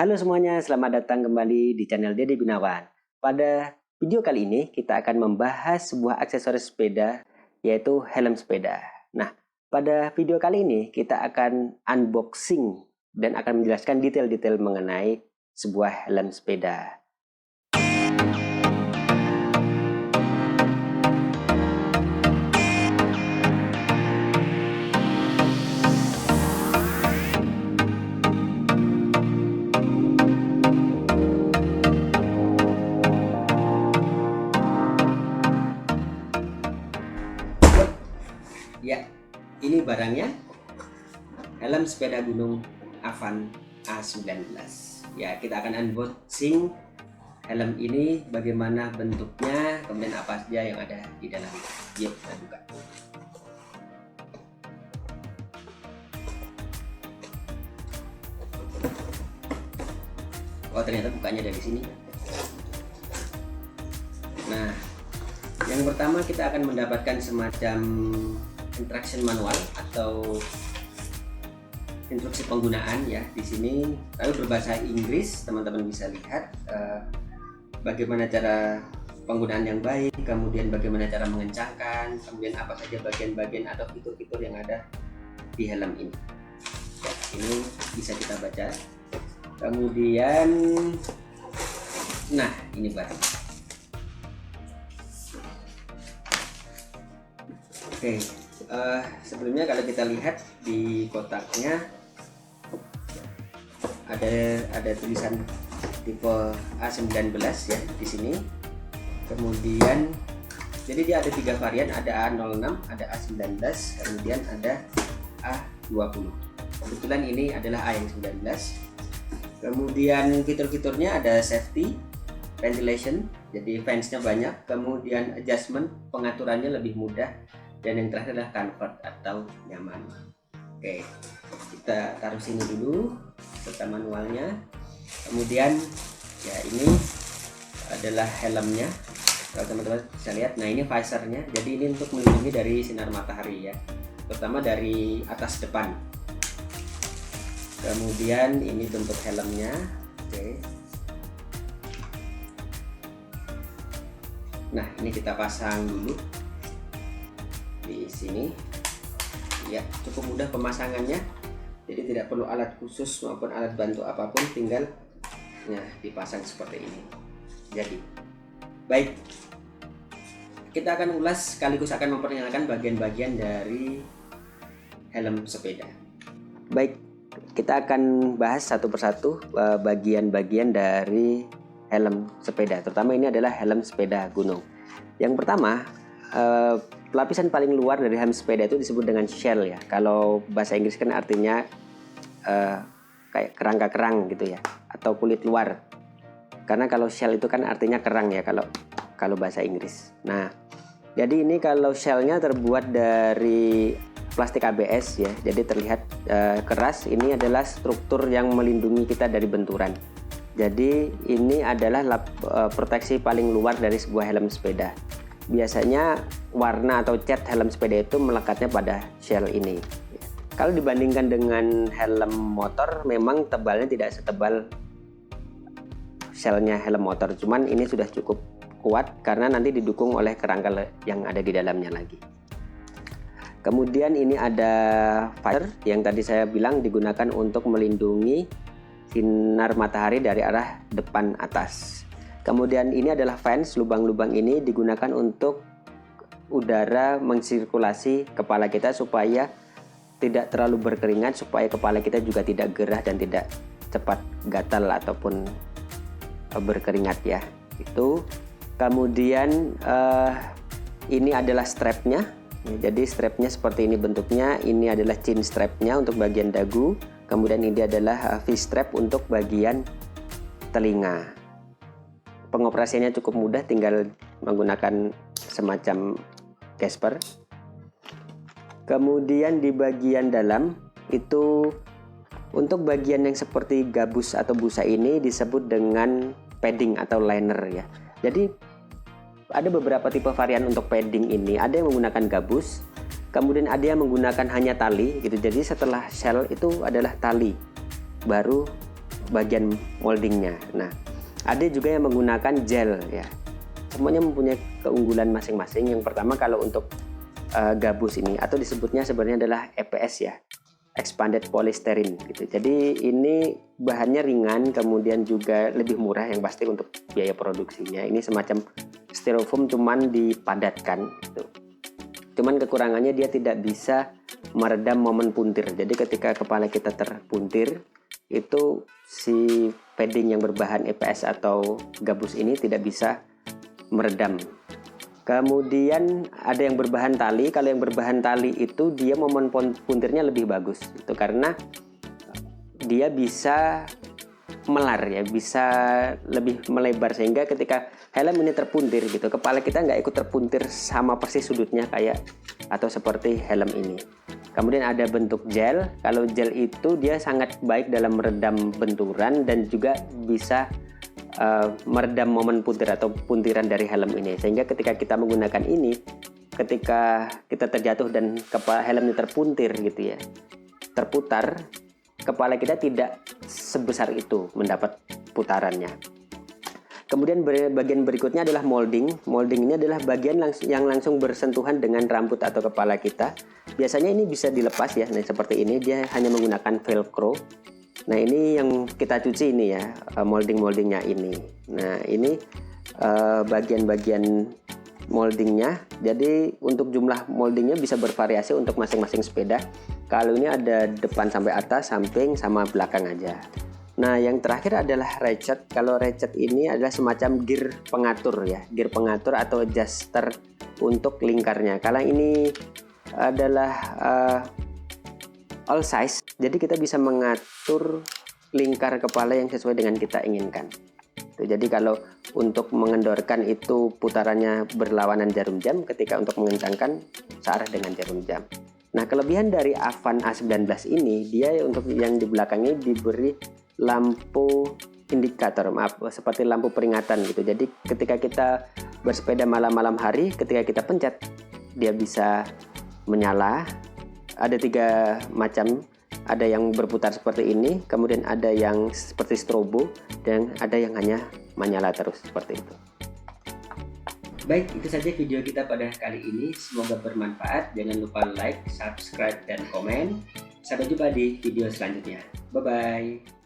Halo semuanya, selamat datang kembali di channel Dede Gunawan. Pada video kali ini kita akan membahas sebuah aksesoris sepeda, yaitu helm sepeda. Nah, pada video kali ini kita akan unboxing dan akan menjelaskan detail-detail mengenai sebuah helm sepeda. Ya, ini barangnya, helm sepeda gunung Avan A19. Ya, kita akan unboxing helm ini, bagaimana bentuknya, kemudian apa saja yang ada di dalamnya. Yuk, kita buka. Oh, ternyata bukanya dari sini. Nah, yang pertama kita akan mendapatkan semacam instruction manual atau instruksi penggunaan ya di sini, tapi berbahasa Inggris. Teman-teman bisa lihat bagaimana cara penggunaan yang baik, kemudian bagaimana cara mengencangkan, kemudian apa saja bagian-bagian atau fitur-fitur yang ada di helm ini. Ya, ini bisa kita baca. Kemudian, nah ini barang. Oke. Sebelumnya kalau kita lihat di kotaknya ada tulisan tipe A19 ya di sini. Kemudian jadi dia ada 3 varian, ada A06, ada A19, kemudian ada A20. Kebetulan ini adalah A yang 19. Kemudian fitur-fiturnya ada safety, ventilation, jadi fansnya banyak, kemudian adjustment, pengaturannya lebih mudah, dan yang terakhir adalah comfort atau nyaman. Oke, kita taruh sini dulu serta manualnya. Kemudian ya ini adalah helmnya, kalau teman-teman bisa lihat. Nah, ini visornya, jadi ini untuk melindungi dari sinar matahari ya, terutama dari atas depan. Kemudian ini bentuk helmnya. Oke, nah ini kita pasang dulu di sini ya, cukup mudah pemasangannya, jadi tidak perlu alat khusus maupun alat bantu apapun, tinggal ya dipasang seperti ini. Jadi baik, kita akan ulas sekaligus akan memperkenalkan bagian-bagian dari helm sepeda. Baik, kita akan bahas satu persatu bagian-bagian dari helm sepeda, terutama ini adalah helm sepeda gunung. Yang pertama, lapisan paling luar dari helm sepeda itu disebut dengan shell ya. Kalau bahasa Inggris kan artinya kayak kerangka-kerang gitu ya, atau kulit luar. Karena kalau shell itu kan artinya kerang ya kalau bahasa Inggris. Nah, jadi ini kalau shellnya terbuat dari plastik ABS ya, jadi terlihat keras. Ini adalah struktur yang melindungi kita dari benturan. Jadi ini adalah proteksi paling luar dari sebuah helm sepeda. Biasanya warna atau cat helm sepeda itu melekatnya pada shell ini. Kalau dibandingkan dengan helm motor, memang tebalnya tidak setebal shellnya helm motor, cuman ini sudah cukup kuat karena nanti didukung oleh kerangka yang ada di dalamnya lagi. Kemudian ini ada visor yang tadi saya bilang digunakan untuk melindungi sinar matahari dari arah depan atas. Kemudian ini adalah fans, lubang-lubang ini digunakan untuk udara mensirkulasi kepala kita supaya tidak terlalu berkeringat, supaya kepala kita juga tidak gerah dan tidak cepat gatal ataupun berkeringat ya. Itu. Kemudian ini adalah strapnya. Jadi strapnya seperti ini bentuknya. Ini adalah chin strapnya untuk bagian dagu. Kemudian ini adalah V-strap untuk bagian telinga. Pengoperasiannya cukup mudah, tinggal menggunakan semacam gasper. Kemudian di bagian dalam itu, untuk bagian yang seperti gabus atau busa ini disebut dengan padding atau liner ya. Jadi ada beberapa tipe varian untuk padding ini. Ada yang menggunakan gabus, kemudian ada yang menggunakan hanya tali gitu. Jadi setelah shell itu adalah tali, baru bagian moldingnya. Nah, ada juga yang menggunakan gel ya. Semuanya mempunyai keunggulan masing-masing. Yang pertama, kalau untuk gabus ini, atau disebutnya sebenarnya adalah EPS ya, expanded polystyrene gitu. Jadi ini bahannya ringan, kemudian juga lebih murah yang pasti untuk biaya produksinya. Ini semacam styrofoam cuman dipadatkan gitu. Cuman kekurangannya dia tidak bisa meredam momen puntir. Jadi ketika kepala kita terpuntir, itu si padding yang berbahan EPS atau gabus ini tidak bisa meredam. Kemudian ada yang berbahan tali. Kalau yang berbahan tali itu dia momen puntirnya lebih bagus. Itu karena dia bisa melar ya, bisa lebih melebar, sehingga ketika helm ini terpuntir gitu, kepala kita nggak ikut terpuntir sama persis sudutnya kayak atau seperti helm ini. Kemudian ada bentuk gel. Kalau gel itu dia sangat baik dalam meredam benturan dan juga bisa meredam momen puntir atau puntiran dari helm ini, sehingga ketika kita menggunakan ini, ketika kita terjatuh dan kepala helmnya terpuntir gitu ya, terputar, kepala kita tidak sebesar itu mendapat putarannya. Kemudian bagian berikutnya adalah molding. Molding ini adalah bagian yang langsung bersentuhan dengan rambut atau kepala kita. Biasanya ini bisa dilepas ya. Nah, seperti ini dia hanya menggunakan velcro. Nah, ini yang kita cuci ini ya, molding-moldingnya ini. Nah, ini bagian-bagian moldingnya. Jadi untuk jumlah moldingnya bisa bervariasi untuk masing-masing sepeda. Kalau ini ada depan sampai atas, samping sama belakang aja. Nah, yang terakhir adalah ratchet. Kalau ratchet ini adalah semacam gear pengatur ya, gear pengatur atau adjuster untuk lingkarnya. Kalau ini adalah all size, jadi kita bisa mengatur lingkar kepala yang sesuai dengan kita inginkan. Jadi kalau untuk mengendorkan itu putarannya berlawanan jarum jam, ketika untuk mengencangkan searah dengan jarum jam. Nah, kelebihan dari Avan A19 ini, dia untuk yang di belakangnya diberi lampu indikator, seperti lampu peringatan gitu. Jadi ketika kita bersepeda malam-malam hari, ketika kita pencet, dia bisa menyala. Ada 3 macam, ada yang berputar seperti ini, kemudian ada yang seperti strobo, dan ada yang hanya menyala terus seperti itu. Baik, itu saja video kita pada kali ini. Semoga bermanfaat. Jangan lupa like, subscribe, dan komen. Sampai jumpa di video selanjutnya. Bye-bye.